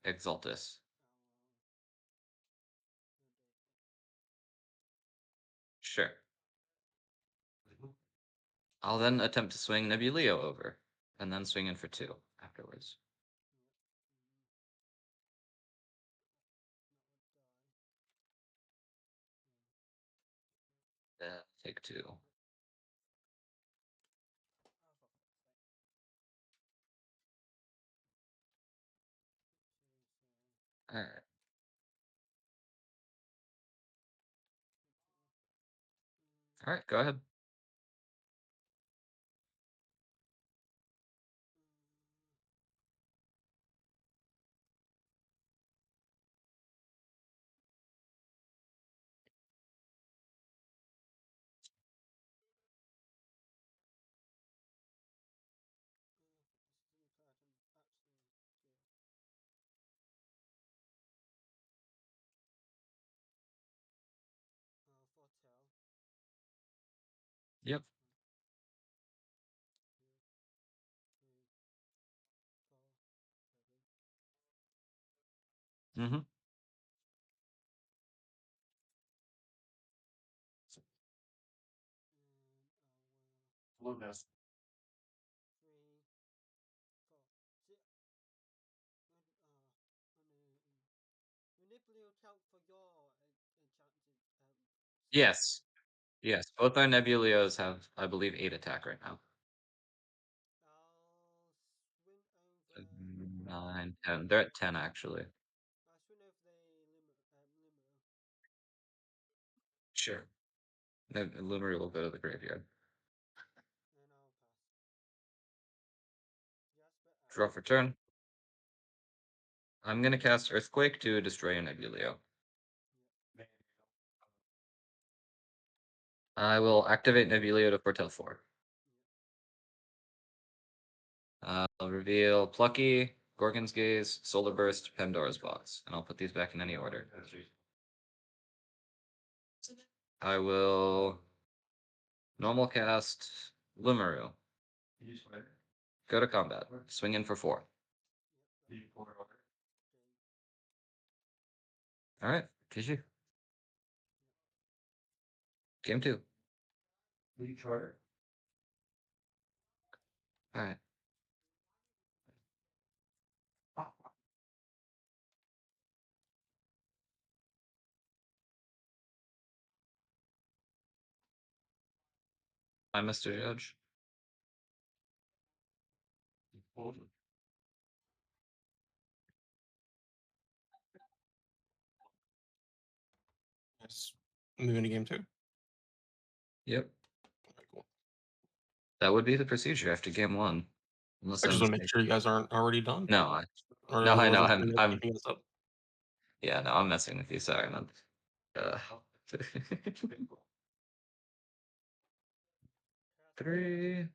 Exaltus. Sure. I'll then attempt to swing Nebuleo over, and then swing in for 2 afterwards. Take 2. Alright. Alright, go ahead. Yep. Mm-hmm. Lucas. Yes. Yes, both our Nebuleos have, I believe, 8 attack right now. 9, 10. They're at 10, actually. Sure. Then Lumery will go to the graveyard. Draw for turn. I'm going to cast Earthquake to destroy a Nebuleo. I will activate Nebuleo to foretell 4. I'll reveal Plucky, Gorgon's Gaze, Solar Burst, Pandora's Box, and I'll put these back in any order. I will normal cast Lumeru. go to combat. Swing in for 4. All right, GG. Game 2. All right. Hi, Mr. Judge. Yes. Moving to game 2. Yep. That would be the procedure after game 1. Unless I just I'm want to make sure you guys aren't already done. No, I Or no, I know. wasn't sure you guys I'm keeping us up. yeah, no, I'm messing with you. Sorry, man. Uh, 3.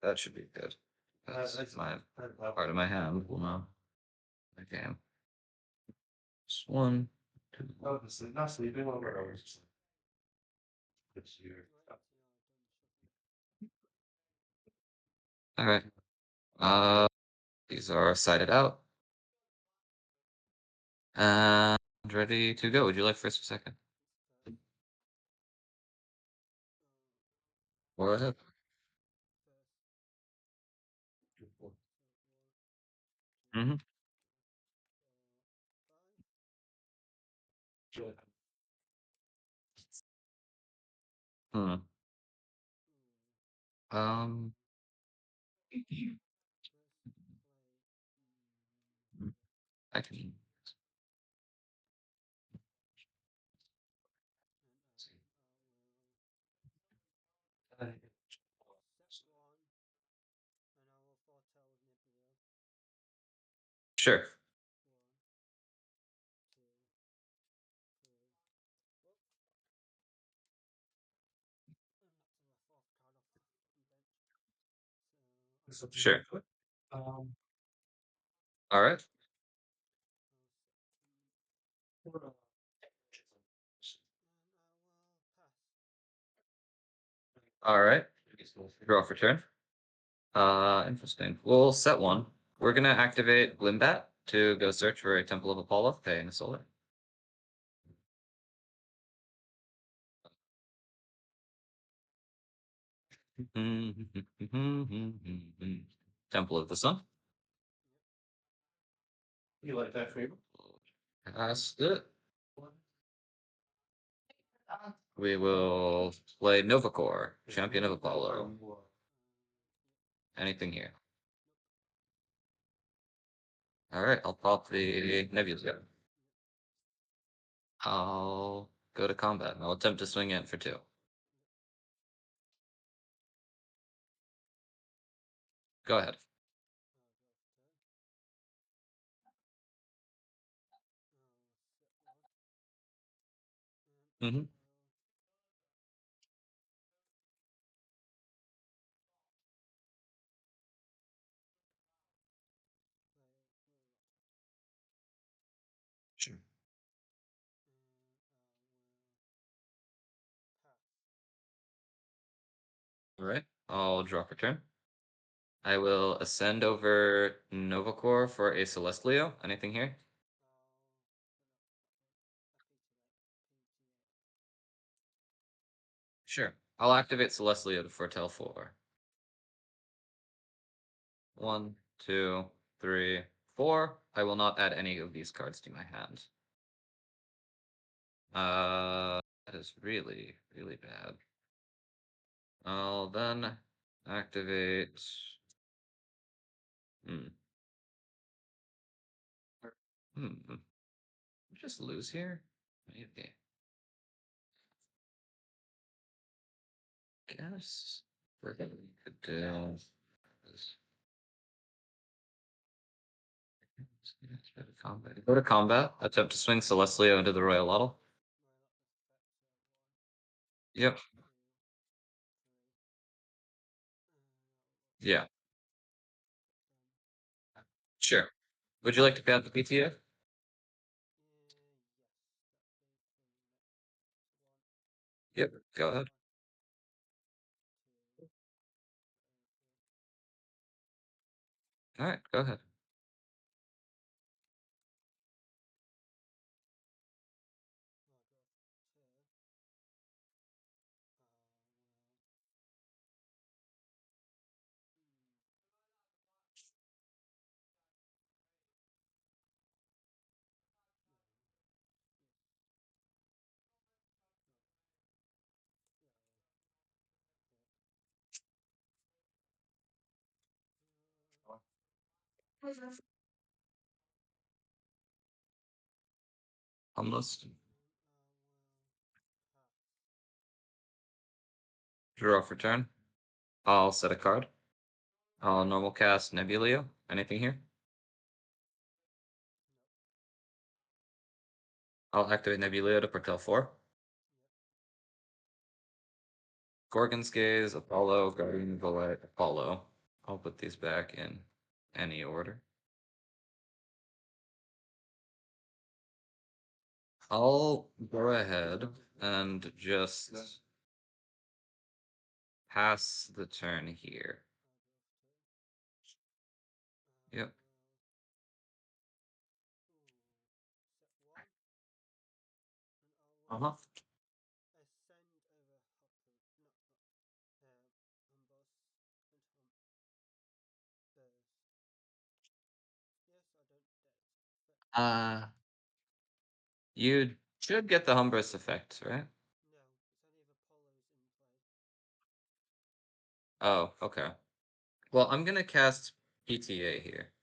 That should be good. That's my part of my hand. Well, no. Okay. Just 1, 2. Not sleeping over. All right. These are sided out. And ready to go. Would you like first or second? Go ahead. Mm-hmm. Hmm. Um. I can. Sure. Sure. All right. All right. Draw for turn. Interesting. We'll set 1. We're gonna activate Limbat to go search for a Temple of Apollo, paying a solar. Temple of the Sun. You like that favor? Cast it. We will play Novacore, Champion of Apollo. Anything here? All right, I'll pop the Nebula. I'll go to combat and I'll attempt to swing in for 2. Go ahead. Mm-hmm. Sure. All right, I'll draw for turn. I will ascend over Novacore for a Celestlio. Anything here? Sure. I'll activate Celestlio to foretell 4. 1, 2, 3, 4. I will not add any of these cards to my hand. That is really, really bad. I'll then activate. Hmm. Just lose here? Maybe. Guess what we could do is go to combat. Attempt to swing Celestlio into the Royal Huddle. Yep. Yeah. Sure. Would you like to pay out the PTA? Yep, go ahead. All right, go ahead. Almost. Draw for turn. I'll set a card. I'll normal cast Nebuleo. Anything here? I'll activate Nebuleo to Portal 4. Gorgon's Gaze, Apollo, Guardian Valet, Apollo. I'll put these back in any order. I'll go ahead and just pass the turn here. Yep. Uh-huh. You should get the Humbrous effect, right? Oh, okay. Well, I'm gonna cast PTA here.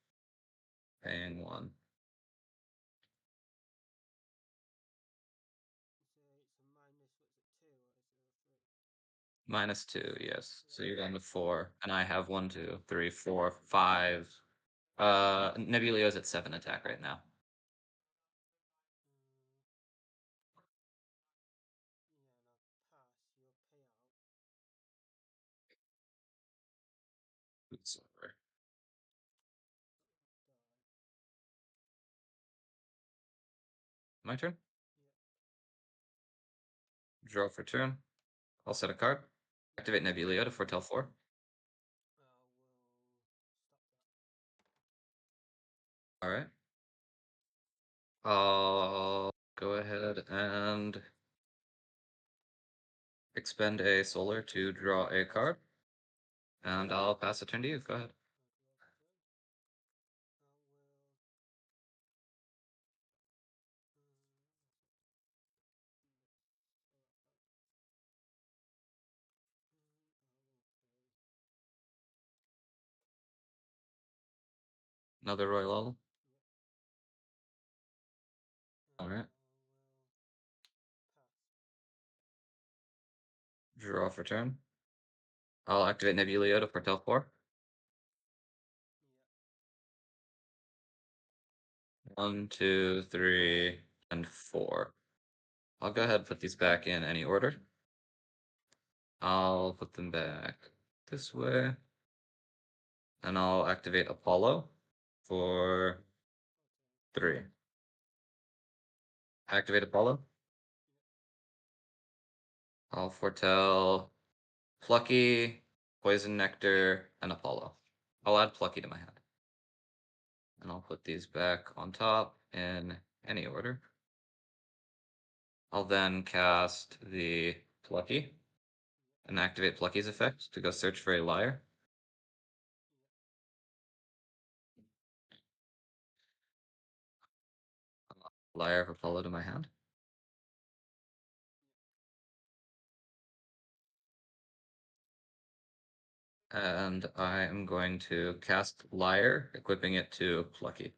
Paying 1. -2, yes. So you're down to 4, and I have 1, 2, 3, 4, 5. Nebuleo's at 7 attack right now. Oops, sorry. My turn? Draw for turn. I'll set a card. Activate Nebuleo to foretell 4. Alright. I'll go ahead and expend a solar to draw a card. And I'll pass a turn to you. Go ahead. Another Royal Level. Alright. Draw for turn. I'll activate Nebuleo to foretell 4. 1, 2, 3, and 4. I'll go ahead and put these back in any order. I'll put them back this way. And I'll activate Apollo for 3. Activate Apollo. I'll foretell Plucky, Poison Nectar, and Apollo. I'll add Plucky to my hand. And I'll put these back on top in any order. I'll then cast the Plucky and activate Plucky's effect to go search for a liar. Liar of Apollo to my hand. And I am going to cast Liar, equipping it to Plucky.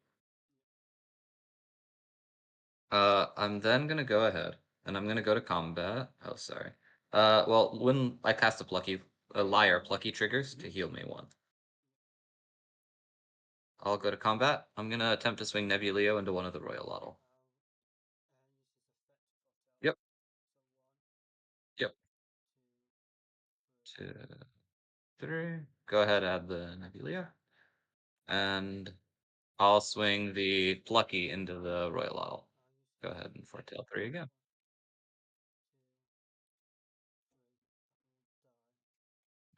I'm then gonna go ahead, and I'm gonna go to combat. Oh, sorry. Well, when I cast a Liar, Plucky triggers to heal me 1. I'll go to combat. I'm gonna attempt to swing Nebuleo into one of the Royal Lottle. Yep. Yep. 2, 3. Go ahead, add the Nebuleo. And I'll swing the Plucky into the Royal Lottle. Go ahead and foretell 3 again.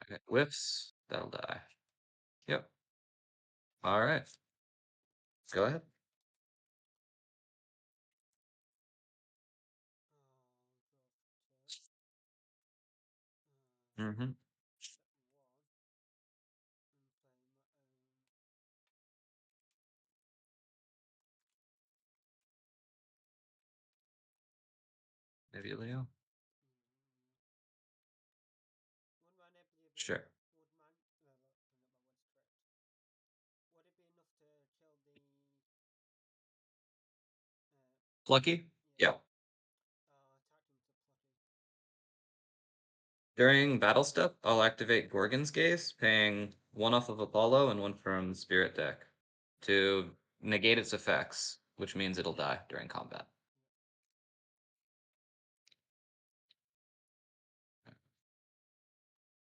Okay, whiffs. That'll die. Yep. All right. Go ahead. Mm-hmm. Maybe Leo. Sure. Plucky? Yeah. During battle step, I'll activate Gorgon's Gaze, paying 1 off of Apollo and 1 from Spirit deck to negate its effects, which means it'll die during combat.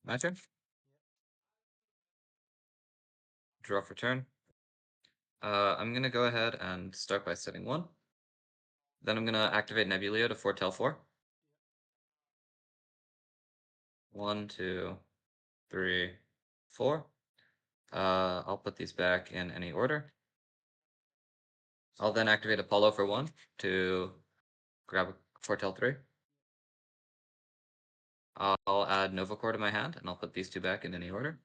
My turn. Draw for turn. I'm gonna go ahead and start by setting 1. Then I'm gonna activate Nebuleo to foretell 4. 1, 2, 3, 4. I'll put these back in any order. I'll then activate Apollo for 1 to grab a foretell 3. I'll add Novacore to my hand, and I'll put these 2 back in any order.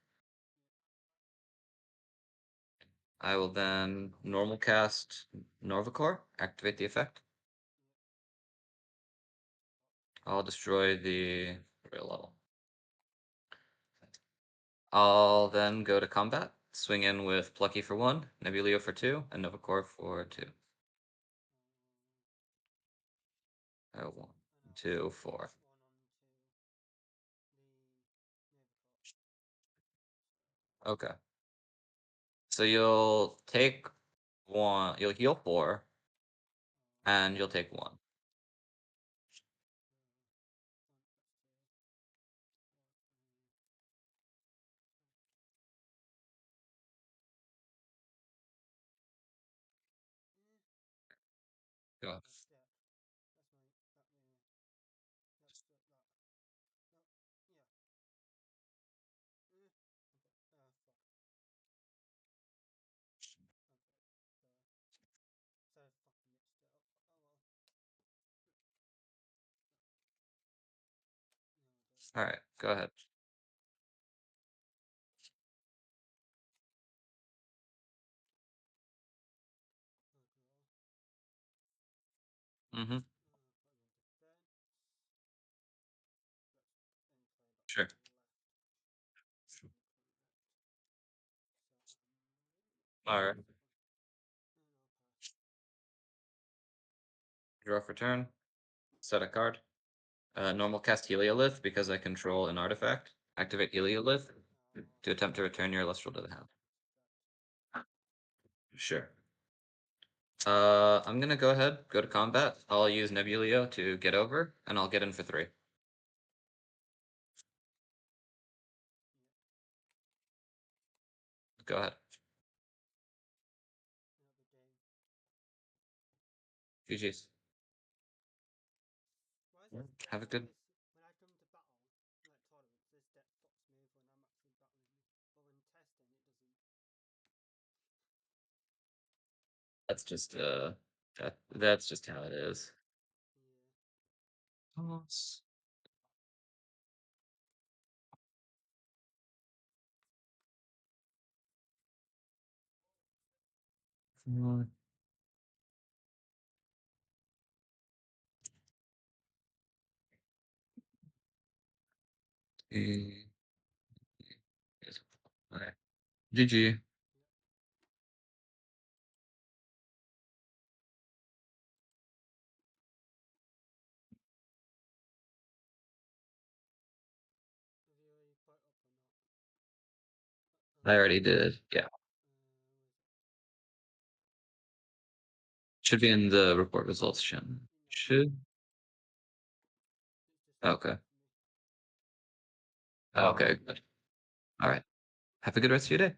I will then normal cast Novacore, activate the effect. I'll destroy the real level. I'll then go to combat, swing in with Plucky for 1, Nebuleo for 2, and Novacore for 2. 1, 2, 4. Okay. So you'll take 1, you'll heal 4, and you'll take 1. Go. All right, go ahead. Mm-hmm. Sure. All right. Draw for turn. Set a card. Normal cast Heliolith because I control an artifact. Activate Heliolith to attempt to return your Elestral to the hand. Sure. I'm gonna go ahead, go to combat. I'll use Nebuleo to get over, and I'll get in for 3. Go ahead. GG's. Have a good. That's just that's just how it is. Okay. GG. I already did. Yeah. Should be in the report results, Shin. Should. Okay. Okay, good. All right. Have a good rest of your day.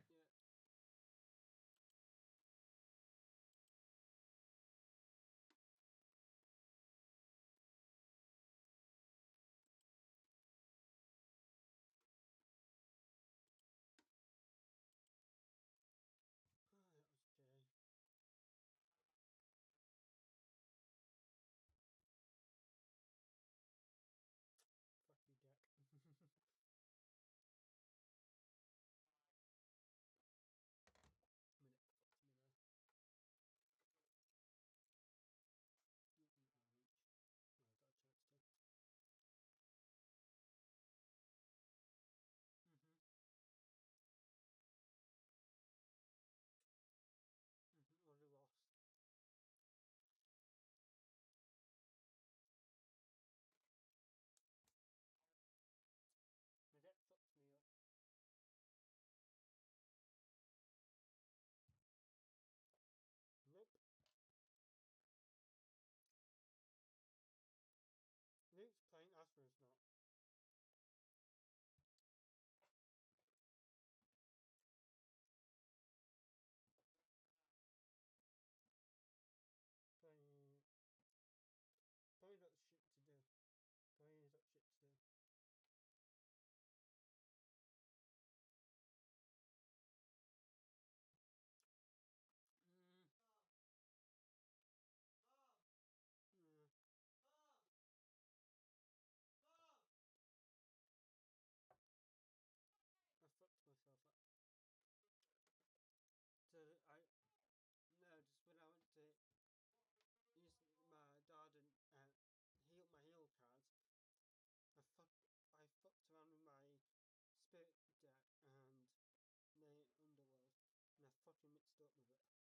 coffee mixed up with it.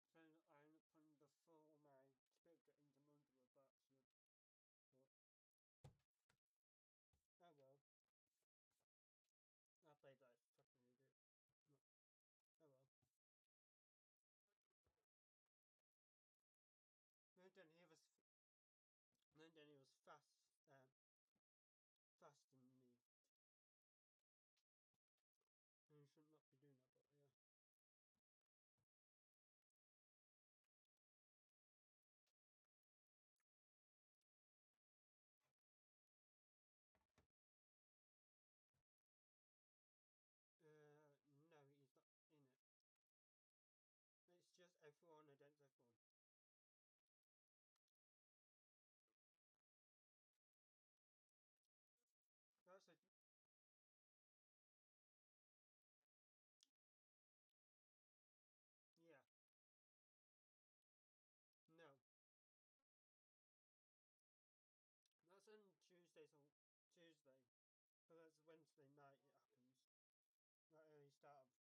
So I end up putting before my spirit getting them under with that, so. But, oh well. I played like a fucking idiot. But, oh well. Then he was fast, faster than me. And you should not be doing that, but yeah. No, he's not in it. It's just everyone against everyone. That's a... Yeah. No. That's on Tuesday, so Tuesday. But that's Wednesday night it happens. That early start of